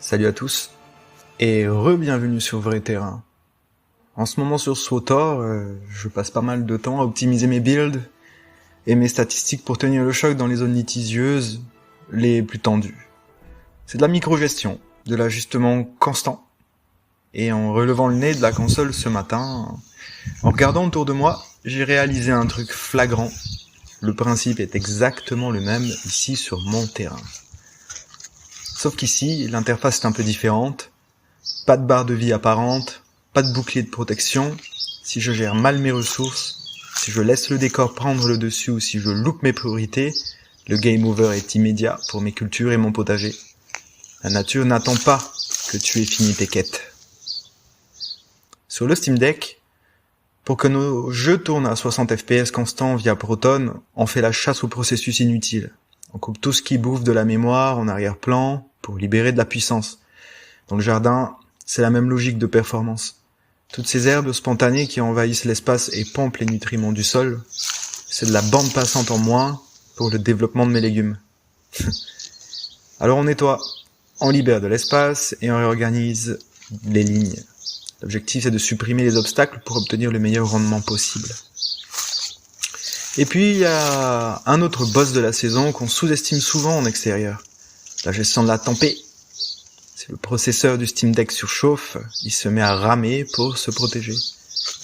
Salut à tous, et re-bienvenue sur Vrai Terrain. En ce moment sur SWTOR, je passe pas mal de temps à optimiser mes builds et mes statistiques pour tenir le choc dans les zones litigieuses les plus tendues. C'est de la micro-gestion, de l'ajustement constant. Et en relevant le nez de la console ce matin, en regardant autour de moi, j'ai réalisé un truc flagrant. Le principe est exactement le même ici sur mon terrain. Sauf qu'ici, l'interface est un peu différente. Pas de barre de vie apparente, pas de bouclier de protection. Si je gère mal mes ressources, si je laisse le décor prendre le dessus ou si je loupe mes priorités, le game over est immédiat pour mes cultures et mon potager. La nature n'attend pas que tu aies fini tes quêtes. Sur le Steam Deck, pour que nos jeux tournent à 60 fps constant via Proton, on fait la chasse au processus inutile. On coupe tout ce qui bouffe de la mémoire en arrière-plan pour libérer de la puissance. Dans le jardin, c'est la même logique de performance. Toutes ces herbes spontanées qui envahissent l'espace et pompent les nutriments du sol, c'est de la bande passante en moins pour le développement de mes légumes. Alors on nettoie, on libère de l'espace et on réorganise les lignes. L'objectif c'est de supprimer les obstacles pour obtenir le meilleur rendement possible. Et puis il y a un autre boss de la saison qu'on sous-estime souvent en extérieur, la gestion de la tempée. Si le processeur du Steam Deck surchauffe, il se met à ramer pour se protéger.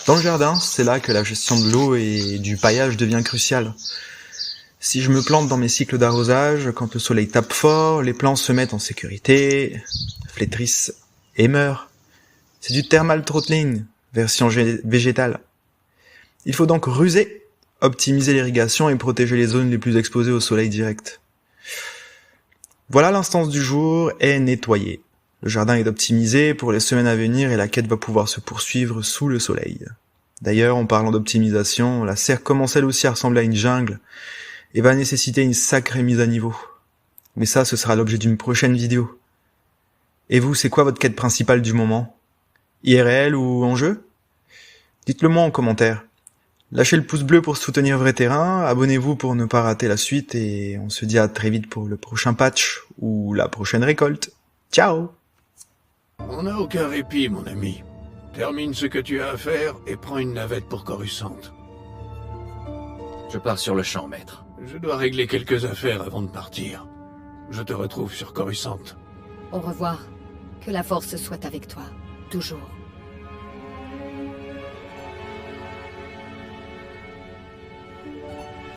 Dans le jardin, c'est là que la gestion de l'eau et du paillage devient cruciale. Si je me plante dans mes cycles d'arrosage, quand le soleil tape fort, les plants se mettent en sécurité, flétrissent et meurent. C'est du thermal throttling, version végétale. Il faut donc ruser, optimiser l'irrigation et protéger les zones les plus exposées au soleil direct. Voilà, l'instance du jour est nettoyée. Le jardin est optimisé pour les semaines à venir et la quête va pouvoir se poursuivre sous le soleil. D'ailleurs, en parlant d'optimisation, la serre commence elle aussi à ressembler à une jungle et va nécessiter une sacrée mise à niveau. Mais ça, ce sera l'objet d'une prochaine vidéo. Et vous, c'est quoi votre quête principale du moment ? IRL ou en jeu ? Dites-le moi en commentaire. Lâchez le pouce bleu pour soutenir Vrai Terrain, abonnez-vous pour ne pas rater la suite et on se dit à très vite pour le prochain patch ou la prochaine récolte. Ciao! On n'a aucun répit, mon ami. Termine ce que tu as à faire et prends une navette pour Coruscant. Je pars sur le champ, maître. Je dois régler quelques affaires avant de partir. Je te retrouve sur Coruscant. Au revoir. Que la force soit avec toi. Toujours.